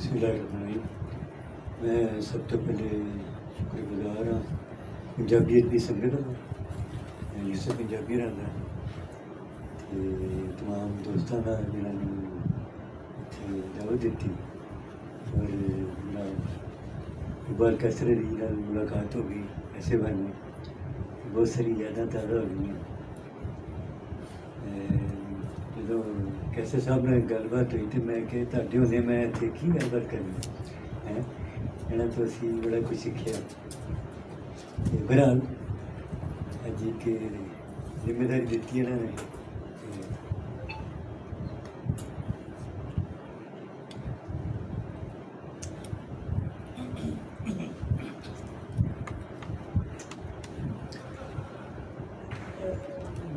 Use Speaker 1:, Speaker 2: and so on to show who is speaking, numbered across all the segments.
Speaker 1: बिस्मिल्लाहिर्रहमानिर्रहीम। मैं सब तो पहले शुक्रगुजार हाँ पंजाबीयत की संगत का मैं यूसुफ पंजाबी रहा तमाम दोस्तों का जिन्होंने इतने दावत दी और मेरा इकबाल कैसरे की मुलाकात हो गई ऐसे बहाने बहुत सारी यादें ताज़ा हो गई। जो कैसे साहब ने गलबात हुई तो मैं कि तुहाडे होंदे मैं इत्थे की गलबात करनी है इन्हां तो असीं बड़ा कुछ सीखिया। बहरहाल अज एक जिम्मेदारी दी इन्होंने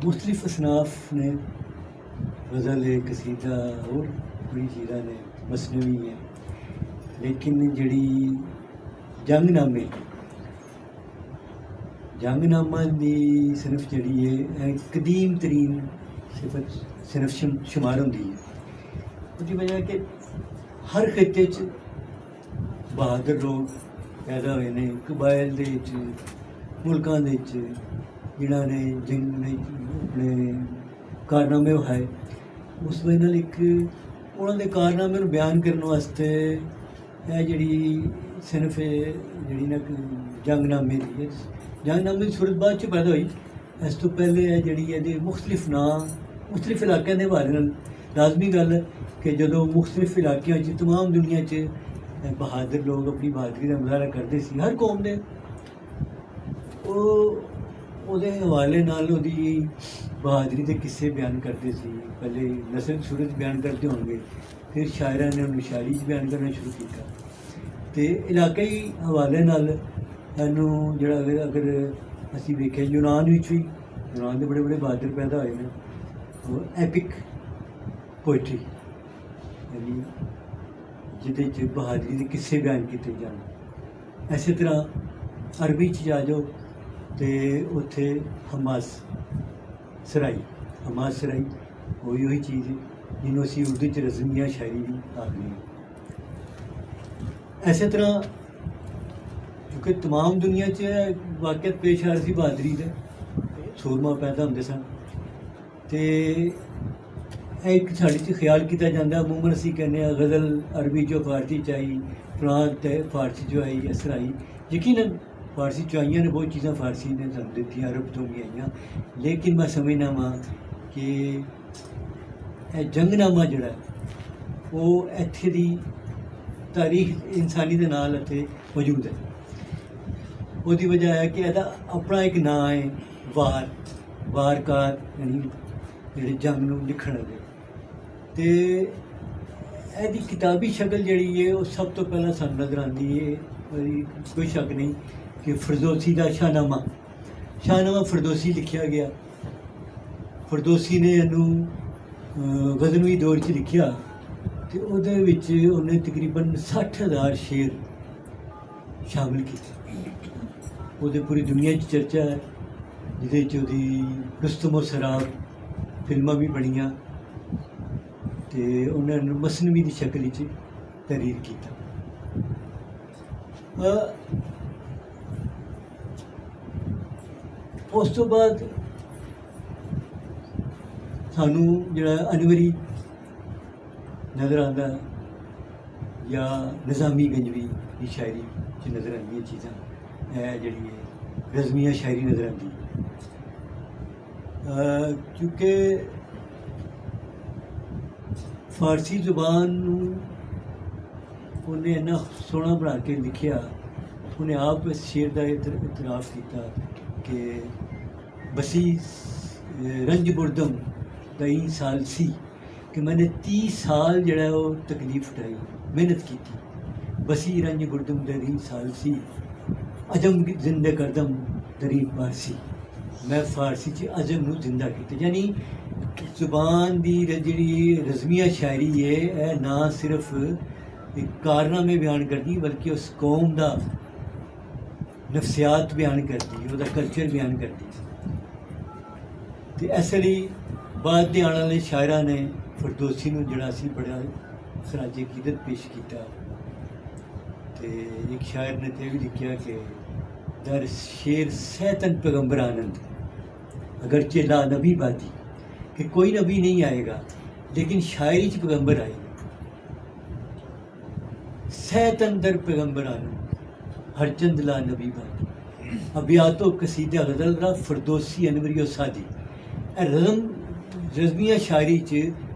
Speaker 1: मुख्तलिफ असनाफ ने गज़ल कसीदा और बड़ी चीज़ा ने मसनवी है लेकिन जड़ी जंगनामा की सिर्फ जड़ी है कदीम तरीन सिर्फ शुमार होंगी है। उसकी वजह कि हर खिते च बहादुर लोग पैदा हुए हैं कबायल के मुल्कों के जिन्होंने जंग अपने कारनामे विखाए उस वजह नाल एक उन्होंने कारनामे बयान करने वास्ते जी सिर्फ जी ना जंगनामे की सूरत बाद च पैदा हुई। इस तो पहले जी मुख्तलिफ नाम मुख्तलिफ इलाकों के हवाले लाजमी गल कि जो मुख्तलिफ इलाकों तमाम दुनिया च बहादुर लोग अपनी बहादुरी का मुजाहरा करते सी हर कौम ने ਉਹਦੇ हवाले नाल ਉਹਦੀ बहादुरी के किस्से बयान करते सी। पहले नसल सूरत बयान करते होंगे फिर शायरा ने उन्हें शायरी बयान करना शुरू किया तो इलाकाई हवाले नाल सानू जड़ा अगर असी वेख्या यूनान भी यूनान के बड़े बड़े बहादुर पैदा हुए हैं और एपिक पोइट्री यानी जिदे बहादुरी के किस्से बयान किए जान। इस तरह अरबी च जा जाओ तो उत्थे हमास सराई वही चीज़ है जिन्होंने असी उर्दू च रज़मिया शायरी भी आखनी है। इस तरह क्योंकि तमाम दुनिया च वाक़ियत पेश आ रही बहादुरी का सूरमा पैदा होंगे सन तो एक साढ़े ख्याल किया जाता अमूमन असी कहने गज़ल अरबी जो फारसी च आई प्रांत फारसी जो आई असर आई यकीनन फारसी चो आईया ने बहुत चीज़ा फारसी ने सब दी अरब तो भी आई लेकिन मैं समझना वा कि जंगनामा जड़ा वो इत्थे दी तारीख इंसानी के नाल इत्थे मौजूद है। उसकी वजह है कि यदा अपना एक नाँ है वारकार यानी जेह्ड़े जंग नूं लिखण वाले ते यदी किताबी शक्ल जी है वो सब तो पहला सानूं नज़र आती है कोई शक नहीं कि फरदौसी का शाहनामा फरदौसी लिखा गया। फरदौसी ने इनू गज़नवी दौर च लिखा तो उन्हें तकरीबन 60,000 शेर शामिल किए। वो पूरी दुनिया च चर्चा है जिहदे रुस्तम और सराब फिल्मां भी बनिया तो उन्होंने मसनवी की शक्ल तहरीर किया। उस तो बाद सानू जड़ा अनवरी नज़र आता या निज़ामी गंजवी की शायरी च नज़र आती चीज़ा जी रज़मिया शायरी नज़र आती क्योंकि फारसी जुबान उन्हें इन्ना सोहना बना के लिखिया उन्हें आप इस शेर का इतराफ़ किया कि बसी रंज बुरदम कई साल सी कि मैंने 30 साल जड़ा वो तकलीफ उठाई मेहनत की। बसी रंज बुरदम दरी साल सी अजम जिंदे करदम दरी फारसी मैं फारसी च अजम नूं जिंदा किया। यानी जुबान की जी रज़मिया शायरी है ना सिर्फ एक कारनामे बयान करती बल्कि उस कौम का नफसियात बयान करती है कल्चर बयान करती तो इसलिए बाद आने वाले शायरा ने फरदौसी नूं जिहड़ा सी बड़ा खराजे कीदत पेश किया। ਤੇ ਇੱਕ ਸ਼ਾਇਰ ਨੇ ਤੇ ਵੀ ਲਿਖਿਆ ਕਿ दर शेर सैतन पैगम्बर आनंद, अगरचे ला नबी बादी, कि कोई नबी नहीं आएगा लेकिन शायरी च पैगम्बर आएगा। सैतन दर पैगम्बर आनंद, हरचंद ला नबी बादी, अबियातो कसीदा गजल फरदोसी अनवरी सादी। रज़मिया शायरी च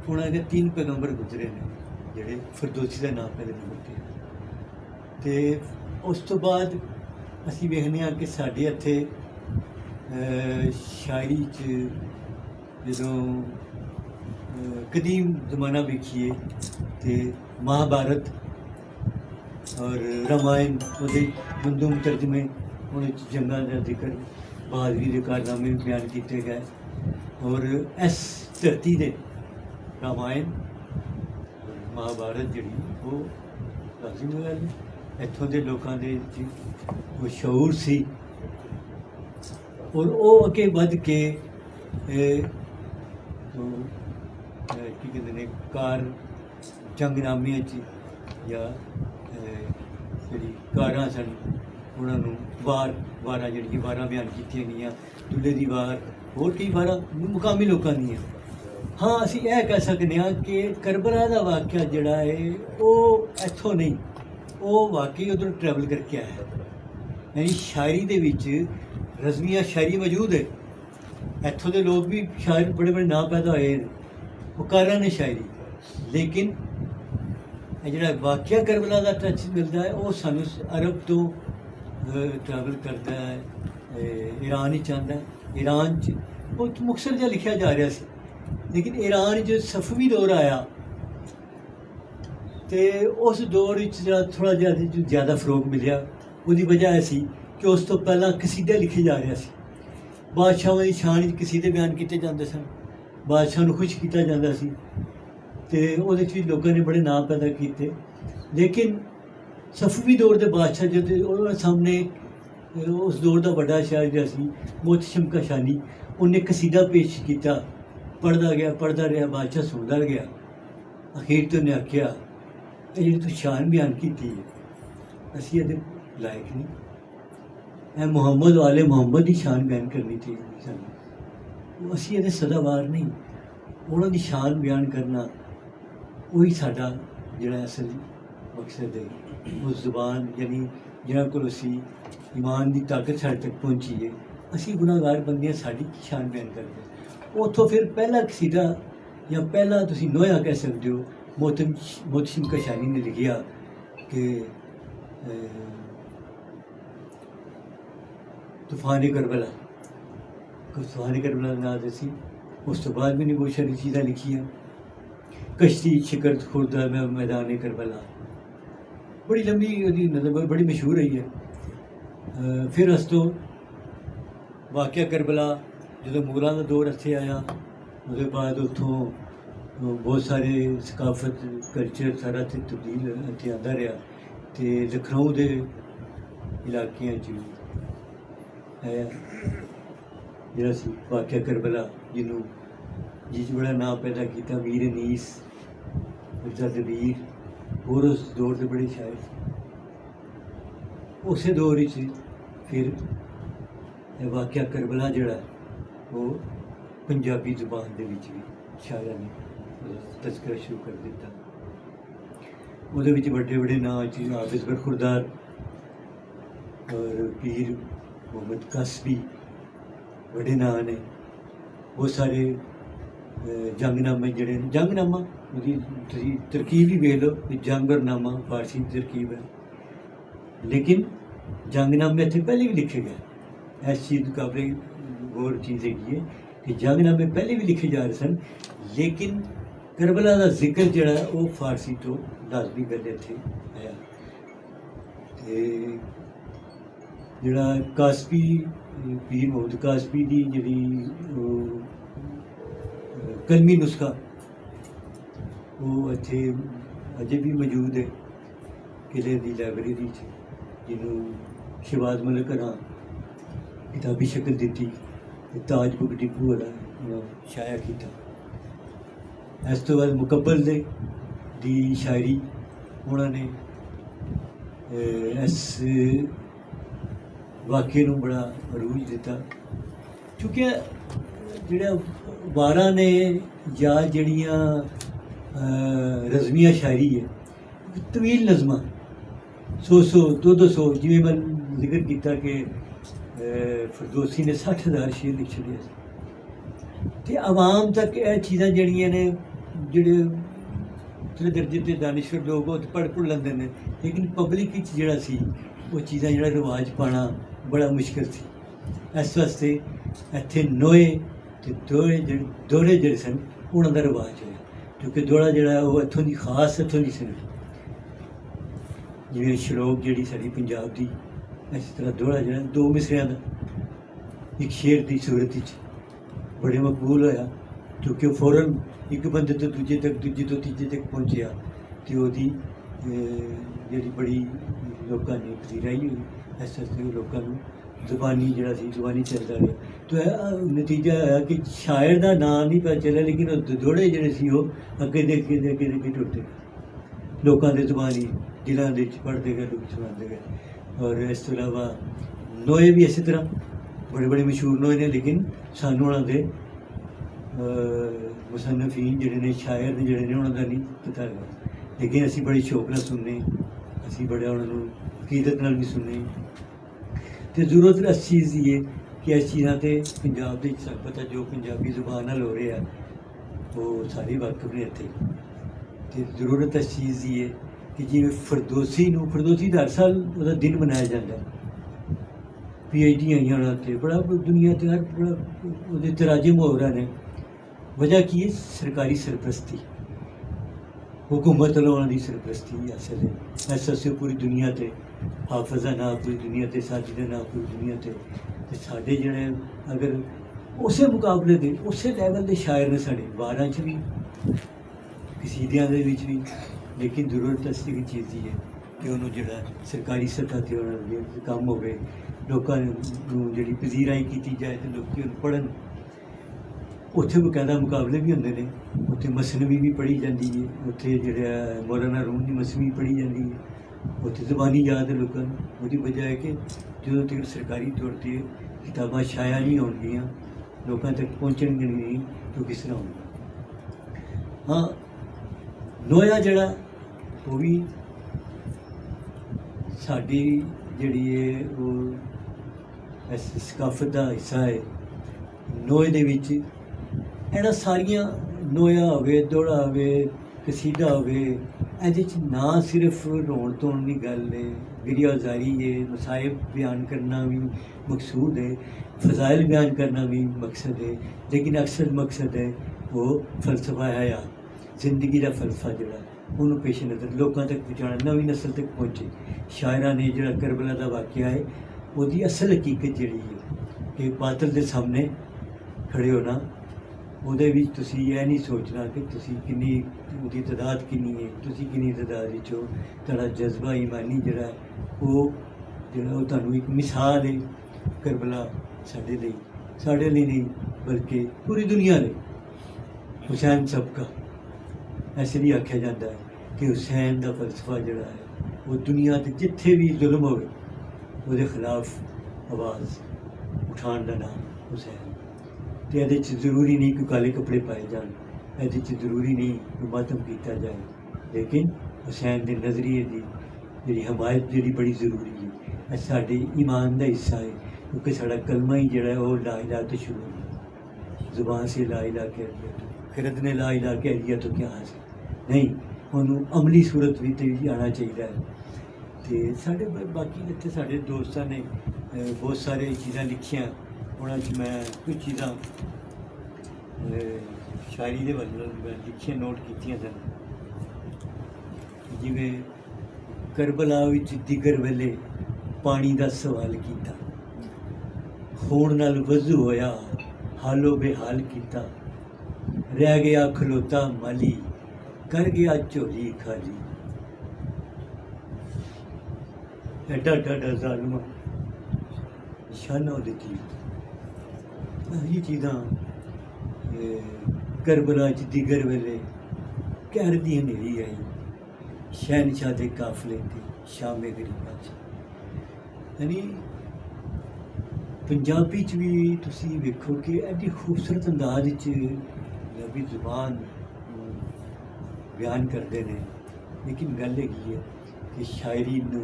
Speaker 1: उन्होंने के 3 पैगम्बर गुजरे ने जेह्ड़े फरदोसी का नाम पहले नंबर ते उस तो बाद ਅਸੀਂ ਵੇਖਦੇ ਹਾਂ ਕਿ ਸਾਡੇ ਇੱਥੇ ਸ਼ਾਇਰੀ 'ਚ ਜਦੋਂ ਕਦੀਮ ਜ਼ਮਾਨਾ ਵੇਖੀਏ ਤੇ ਮਹਾਭਾਰਤ ਔਰ ਰਾਮਾਇਣ ਉਹਦੇ ਮੰਦੂਮ ਤਰਜਮੇ ਉਹਦੇ 'ਚ ਜੰਗਾਂ ਦਾ ਜ਼ਿਕਰ ਬਹਾਦਰੀ ਦੇ ਕਾਰਨਾਮੇ ਬਿਆਨ ਕੀਤੇ ਗਏ ਔਰ ਇਸ ਧਰਤੀ ਦੇ ਰਾਮਾਇਣ ਮਹਾਭਾਰਤ ਜਿਹੜੀ ਉਹ ਲਾਜ਼ਮੀ ਗੱਲ ਹੈ। ਇੱਥੋਂ ਦੇ ਲੋਕਾਂ ਦੇ ਵਿੱਚ ਉਹ ਸ਼ਊਰ ਸੀ ਔਰ ਉਹ ਅੱਗੇ ਵੱਧ ਕੇ ਕੀ ਕਹਿੰਦੇ ਨੇ ਕਾਰ ਜੰਗਨਾਮਿਆਂ 'ਚ ਜਾਂ ਜਿਹੜੀ ਕਾਰਾਂ ਸਨ ਉਹਨਾਂ ਨੂੰ ਵਾਰਾਂ ਜਿਹੜੀਆਂ ਵਾਰਾਂ ਬਿਆਨ ਕੀਤੀਆਂ ਗਈਆਂ, ਦੁੱਲੇ ਦੀ ਵਾਰ, ਹੋਰ ਕਈ ਵਾਰਾਂ ਮੁਕਾਮੀ ਲੋਕਾਂ ਦੀਆਂ। ਹਾਂ, ਅਸੀਂ ਇਹ ਕਹਿ ਸਕਦੇ ਹਾਂ ਕਿ ਕਰਬਲਾ ਦਾ ਵਾਕਿਆ ਜਿਹੜਾ ਹੈ ਉਹ ਇੱਥੋਂ ਨਹੀਂ, ਉਹ ਵਾਕਈ ਉਧਰ ਟਰੈਵਲ ਕਰਕੇ ਆਇਆ ਹੈ। यानी शायरी दे विच रज़मिया शायरी मौजूद है, इत्थों के लोग भी शायर बड़े बड़े नाम पैदा होए वो कर रहे हैं शायरी, लेकिन जो वाकया करबला का टच मिलता है वो सानू अरब तो ट्रैवल करता है, ईरान ही चाहता है। ईरान वो मुख्तसर जहा लिखा जा रहा सी, लेकिन ईरान जो सफवी दौर आया तो उस दौर थोड़ा ज़्यादा फरोग मिलिया। ਉਹਦੀ ਵਜ੍ਹਾ ਇਹ ਸੀ ਕਿ ਉਸ ਤੋਂ ਪਹਿਲਾਂ ਕਸੀਦੇ ਲਿਖੇ ਜਾ ਰਿਹਾ ਸੀ, ਬਾਦਸ਼ਾਹਾਂ ਦੀ ਸ਼ਾਨ ਵਿੱਚ ਕਸੀਦੇ ਬਿਆਨ ਕੀਤੇ ਜਾਂਦੇ ਸਨ, ਬਾਦਸ਼ਾਹ ਨੂੰ ਖੁਸ਼ ਕੀਤਾ ਜਾਂਦਾ ਸੀ ਅਤੇ ਉਹਦੇ 'ਚ ਵੀ ਲੋਕਾਂ ਨੇ ਬੜੇ ਨਾਮ ਪੈਦਾ ਕੀਤੇ। ਲੇਕਿਨ ਸਫਵੀ ਦੌਰ ਦੇ ਬਾਦਸ਼ਾਹ ਜਦੋਂ ਉਹਨਾਂ ਸਾਹਮਣੇ ਉਸ ਦੌਰ ਦਾ ਵੱਡਾ ਸ਼ਾਇਰ ਜਿਹੜਾ ਸੀ ਮੁਹਤਸ਼ਮ ਕਸ਼ਾਨੀ, ਉਹਨੇ ਕਸੀਦਾ ਪੇਸ਼ ਕੀਤਾ, ਪੜ੍ਹਦਾ ਰਿਹਾ, ਬਾਦਸ਼ਾਹ ਸੁਣਦਾ ਗਿਆ। ਅਖੀਰ ਤੇ ਉਹਨੇ ਆਖਿਆ ਇਹ ਜਿਹੜੀ ਤੂੰ ਸ਼ਾਨ ਬਿਆਨ ਕੀਤੀ ਹੈ ਅਸੀਂ ਇਹਦੇ ਲਾਇਕ ਨਹੀਂ, ਇਹ ਮੁਹੰਮਦ ਵਾਲੇ ਮੁਹੰਮਦ ਦੀ ਸ਼ਾਨ ਬਿਆਨ ਕਰਨੀ ਚਾਹੀਦੀ ਸਾਨੂੰ, ਅਸੀਂ ਇਹਦੇ ਸਦਾਵਾਰ ਨਹੀਂ। ਉਹਨਾਂ ਦੀ ਸ਼ਾਨ ਬਿਆਨ ਕਰਨਾ ਉਹੀ ਸਾਡਾ ਜਿਹੜਾ ਅਸਲ ਮਕਸਦ ਹੈ। ਉਹ ਜ਼ੁਬਾਨ ਯਾਨੀ ਜਿਹਨਾਂ ਕੋਲ ਅਸੀਂ ਈਮਾਨ ਦੀ ਤਾਕਤ ਸਾਡੇ ਤੱਕ ਪਹੁੰਚੀ ਹੈ, ਅਸੀਂ ਗੁਨਾਹਗਾਰ ਬੰਦੇ ਹਾਂ, ਸਾਡੀ ਸ਼ਾਨ ਬਿਆਨ ਕਰਦੇ। ਉੱਥੋਂ ਫਿਰ ਪਹਿਲਾ ਕਸੀਦਾ ਜਾਂ ਪਹਿਲਾ ਤੁਸੀਂ ਨੋਇਆ ਕਹਿ ਸਕਦੇ ਹੋ ਮੁਹਤਸ਼ਮ ਕਸ਼ਾਨੀ ਨੇ ਲਿਖਿਆ ਕਿ तूफान करबला, तूफान करबला का नाम सी। उस तो बाद भी नहीं बहुत सारी चीज़ें लिखियाँ, कश्ती शिकरत खुर्दा में मैदान करबला, बड़ी लंबी नज़म बड़ी मशहूर रही है। फिर अस तो वाकया करबला जो मुगलों का दौर इत्थे आया, उसके बाद उतों बहुत सारे सकाफत कल्चर सारा इत्थे तब्दील इत्थे आंदा रहा तो लखनऊ के इलाकों ਜਿਹੜਾ ਸੀ ਵਾਕਿਆ ਕਰਬਲਾ ਜਿਹਨੂੰ ਜਿਸ ਬੜਾ ਨਾਮ ਪੈਦਾ ਕੀਤਾ ਮੀਰ ਅਨੀਸ, ਮਿਰਜ਼ਾ ਦਬੀਰ, ਹੋਰ ਉਸ ਦੌਰ ਦੇ ਬੜੇ ਸ਼ਾਇਰ ਸੀ। ਉਸੇ ਦੌਰ ਵਿੱਚ ਫਿਰ ਇਹ ਵਾਕਿਆ ਕਰਬਲਾ ਜਿਹੜਾ ਉਹ ਪੰਜਾਬੀ ਜ਼ੁਬਾਨ ਦੇ ਵਿੱਚ ਵੀ ਸ਼ਾਇਰਾਂ ਨੇ ਤਜ਼ਕਰਾ ਸ਼ੁਰੂ ਕਰ ਦਿੱਤਾ। ਉਹਦੇ ਵਿੱਚ ਵੱਡੇ ਵੱਡੇ ਨਾਂ ਸੀ ਹਾਫਿਜ਼ ਬਰਖੁਰਦਾਰ ਔਰ ਪੀਰ ਮੁਹੰਮਦ ਕਾਸਬੀ, बड़े नां ने। बहुत सारे जंगनामे जड़े जंगनामा तरकीब ही वेख लो, जंगरनामा फारसी तरकीब है, लेकिन जंगनामे इतने पहले भी लिखे गए। इस चीज़ काफ़ी गौर चीज़ है कि जंगनामे पहले भी लिखे जा रहे सन, लेकिन करबला का जिक्र जोड़ा वो फारसी तो लाजमी पहले इतने आया। जोड़ा कासबी पीर मुहम्मद कासबी की जी कलमी नुस्खा वो इतने अजे भी मौजूद है किले की लाइब्रेरी, जिन्हों शहबाज मलिक हरां किताबी शक्ल दी, ताज बुक डिपू वाला शाया किया। इस तो बाद मुकब्बल दी शायरी उन्होंने इस वाक़े नूं बड़ा अरूज दिता, क्योंकि जिहड़ा वारां ने या जिहड़ियां रज़मिया शायरी है तवील नज़मां 100-200 जिवें मैं जिक्र किया कि फरदौसी ने 60,000 शेर लिख छड़े ते आवाम तक यह चीज़ां जिहड़ियां ने जिहड़े उतले दर्जे के दानिश्वर लोग वो पढ़ लैंदे ने, लेकिन पब्लिक जिहड़ा सी वो चीज़ां जिहड़ा रवाज पाना बड़ा मुश्किल सी। इस वास्ते इत्थे नोए ते दोहरे जिहड़े सन उन्हां दा रवाज होया, क्योंकि दोहरा जिहड़ा वो इत्थों दी खास इत्थों दी सन। जिवें शलोक जिहड़ी साडी पंजाब दी, इस तरह दोहरा जिहड़ा 2 मिसरियां दा एक शेर दी सूरत विच बड़े मकबूल होया, क्योंकि फौरन एक बंदे तो दूजे तक, दूजे तो तीजे तक पहुँचया तो वही जी बड़ी लोगों ने पसीराई हुई। इस वास्ते लोगों को जुबानी जरा जुबानी चलता रहा, तो नतीजा आया कि शायर का नाम नहीं पता चला, लेकिन दोहरे जोड़े सी वो अगे दे अगे दे अगे दे अगे टुरते लोगों के जुबानी दिलों के पढ़ते गए, लोग सुनाते गए। और इस तो इलावा नोए भी इस तरह बड़े बड़े मशहूर नोए ने, लेकिन सानू उन्होंने मुसन्नफीन जिहड़े ने शायर ने जिहड़े ने उन्होंने नहीं पता लगा, लेकिन असी बड़े शौक नाल सुनने, असी बड़े उन्होंने अकीदत नाल भी सुनने। तो जरूरत इस चीज़ की है कि इस चीज़ां ते पंजाब दे सब पता जो पंजाबी जुबान नाल हो रहा वो सारे वाकफ ने इत्थे। तो जरूरत इस चीज़ की है कि जिवें फरदौसी का हर साल उसका दिन मनाया जाता है, PhD आई उन्होंने बड़ा दुनिया ते हर बड़ा वो तराजिम हो रहे हैं। वजह की है सरकारी सरपरस्ती, हुकूमत वालों की सरपरस्ती हासिल है। इस वास्ते पूरी दुनिया ते हाफजा ना पूरी दुनिया ते साजिदा ना पूरी दुनिया ते साडे जिहड़े अगर उस मुकाबले दे उस लैवल के शायर ने साडे वारां च भी कसीदियां दे विच भी, लेकिन जरूरत इस चीज़ की है कि उन्होंने जिहड़ा सरकारी सतह ते उन्होंने काम होवे, लोगों नूं जिहड़ी पजीराई की जाए तो लोग पढ़न। उत्थे बकायदा मुकाबले भी होंदे ने, उत्थे मसनवी भी पढ़ी जाती है, उत्थे जिहड़ा मौलाना रूम की मसनवी पढ़ी जाती है, उत्थे ज़बानी याद है लोगों को। उसकी वजह है कि जो तक सरकारी तौर पर किताबां शाया नहीं होणगियां, लोगों तक पहुँचणगियां नहीं, तो किस तरह होणगियां। हाँ, नोया जिहड़ा वो भी साडी जिहड़ी है वो इस सकाफत का हिस्सा है। नोए दे विच इहड़ा सारियां नोया होवे, दोहड़ा होवे, कसीदा होवे, इहदे च ना सिर्फ रोण धोण की गल है, गिरियाजारी है, मसाइब बयान करना भी मकसूद है, फजाइल बयान करना भी मकसद है, लेकिन अक्सर मकसद है वो फलसफा है या जिंदगी का फलसफा जोड़ा उन्होंने पेश नज़र लोगों तक पहुँचाना, नवी नस्ल तक पहुँचे। शायरा ने जो करबला का वाक़या है उसकी असल हकीकत जी है कि बातल के सामने खड़े होना, ਉਹਦੇ ਵਿੱਚ ਤੁਸੀਂ ਇਹ ਨਹੀਂ ਸੋਚਣਾ ਕਿ ਤੁਸੀਂ ਕਿੰਨੀ ਉਹਦੀ ਤਾਦਾਦ ਕਿੰਨੀ ਹੈ, ਤੁਸੀਂ ਕਿੰਨੀ ਤਾਦਾਦ ਵਿੱਚ ਹੋ। ਤੁਹਾਡਾ ਜਜ਼ਬਾ ਈਮਾਨੀ ਜਿਹੜਾ ਉਹ ਤੁਹਾਨੂੰ ਇੱਕ ਮਿਸਾਲ ਹੈ ਕਰਬਲਾ ਸਾਡੇ ਲਈ ਨਹੀਂ ਬਲਕਿ ਪੂਰੀ ਦੁਨੀਆ ਲਈ। ਹੁਸੈਨ सबका ਇਸ ਲਈ ਆਖਿਆ ਜਾਂਦਾ ਹੈ ਕਿ ਹੁਸੈਨ ਦਾ ਫਲਸਫਾ ਜਿਹੜਾ ਹੈ ਉਹ ਦੁਨੀਆ 'ਤੇ ਜਿੱਥੇ ਵੀ ਜ਼ੁਲਮ ਹੋਵੇ ਉਹਦੇ ਖਿਲਾਫ ਆਵਾਜ਼ ਉਠਾਉਣ ਦਾ ਨਾਮ ਹੁਸੈਨ। तो ये जरूरी नहीं कि काले कपड़े पाए जाए, ये जरूरी नहीं कि मातम किया जाए, लेकिन हुसैन के नज़रिए की जी हमायत जी बड़ी जरूरी है। यह साढ़े ईमान का हिस्सा है, क्योंकि साड़ा कलमा ही जोड़ा है वो ला इला तो शुरू है, जुबान से ला इला के अरिया तो खिरत ने ला इला के अरिया तो क्या हासिल नहीं, उन्होंने अमली सूरत भी आना चाहिए है। तो साढ़े बाकी इतने साढ़े दोस्तों ने बहुत सारे चीज़ा लिखिया, उन्होंने मैं कुछ चीज़ा शायरी के वाले लिखिया नोट की सन, जिमें करबला विच दिगर वेले पानी का सवाल किया, खून नाल वजू होया हालो बेहाल किया, रह गया खलोता माली कर गया झोली खाली, एडा डाडा जालमा निशाना दी। ये चीज़ा करबला च दिगर वेले कहर दी हनेरी आई, शहनशाह के काफले ते शामे गरीबां च यानी पंजाबी च भी तुसी वेखो कि एडी खूबसूरत अंदाज च पंजाबी जुबान बयान करते हैं। लेकिन गल है कि शायरी नू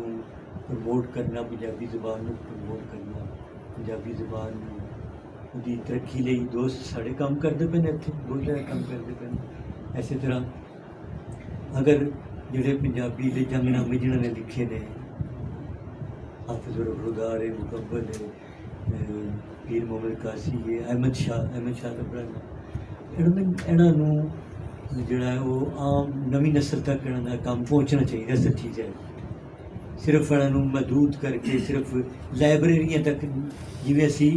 Speaker 1: प्रमोट करना, पंजाबी जुबान नू प्रमोट करना, पंजाबी जुबान की तरक्की लिए दोस्त साढ़े काम करते पे इतने बहुत सारे काम करते पे। इस तरह अगर जोड़े पंजाबी के जंगनामे जिन्होंने लिखे ने, हाफिज़ खुदार है, मुकब्बल है, पीर मोहम्मद कासी है, अहमद शाह का बड़ा इन्होंने जोड़ा है वो आम नवी नस्ल तक इन्हों काम पहुँचना चाहिए। सच्ची है सिर्फ इन्हों महदूद करके सिर्फ लाइब्रेरियां तक जिवें असी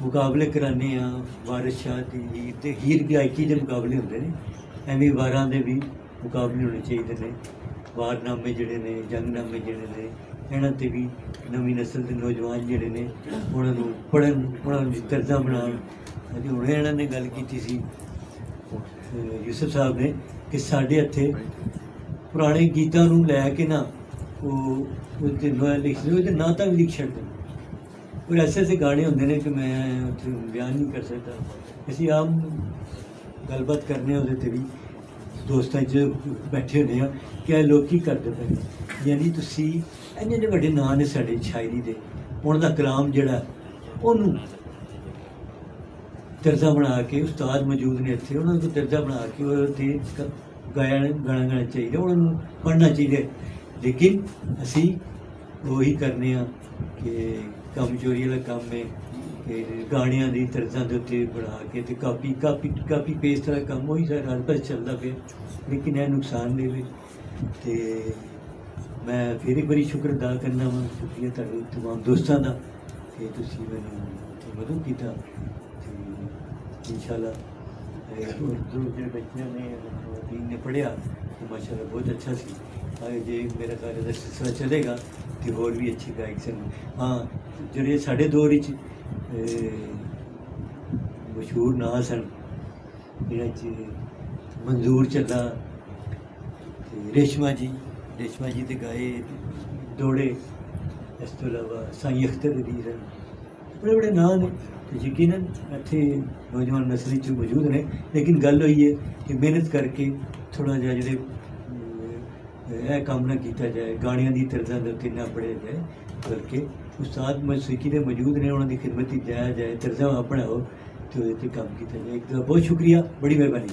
Speaker 1: मुकाबले कराने वारिस शाह की हीर गायकी के मुकाबले होंगे ने, एवं वारां के भी मुकाबले होने चाहिए ने। वारनामे जोड़े ने, जंगनामे जोड़े ने, इन्हों पर भी नवी नस्ल के नौजवान जोड़े ने उन्होंने पढ़न, उन्होंने तर्जा बनाउण। अभी हुणे इन्होंने गल की सी यूसुफ साहब ने कि साढ़े इत्थे पुराने गीतों को लैके ना वो लिखते ना तो भी लिख छड़ते और ऐसे गाने होंगे ने कि मैं उत्थे बयान नहीं कर सकता। असीं आम गलबात करने उहदे भी दोस्तों च बैठे होने कि लोग की करते पे। यानी तुसी इन्ने इन्ने वड्डे नाम ने साढ़े शायरी दे, उन्हों का कलाम जिहड़ा उन्होंने दर्जा बना के उस्ताद मौजूद ने इतने उन्होंने दर्जा बना के गाया गाना चाहिए, उन्होंने पढ़ना चाहिए। लेकिन असी वही करने कि कम चोरी वाला काम है कि गाणियां दी तर्जा के उत्ते बना के ते कापी पेस्ट वाला काम वही सारा हर पास चलता पे। लेकिन यह नुकसान देवे ते मैं फिर एक बारी शुक्र अदा करना वा, शुक्रिया तुहाडे तमाम दोस्तों का कि तुसीं मैनूं मदद कीता। इंशाल्लाह जो बच्चों ने तीन ने पढ़िया तो माशाल्लाह बहुत अच्छा सी। जे मेरा कार्य का सिलसिला चलेगा तो होर भी अच्छे गायक सन। हाँ जोड़े साढ़े दौर मशहूर नाम सन जिन्हें मंजूर चला, रेशमा जी तो गाए दौड़े। इस तो इलावा साईं अख्तर अली सन, बड़े बड़े नाम ने यकीनन इत्थे नौजवान नस्ल च मौजूद ने। लेकिन गल हुई है कि मेहनत करके थोड़ा जहा जो काम ना किया जाए, गाणियां दी तर्जा के उत्ते ना पढ़िया जाए, बल्कि उस्ताद मौसीकी के मौजूद ने उन्होंने खिदमत जाया जाए, तर्जा बनाओ तो काम किया जाए। एक बहुत शुक्रिया, बड़ी मेहरबानी।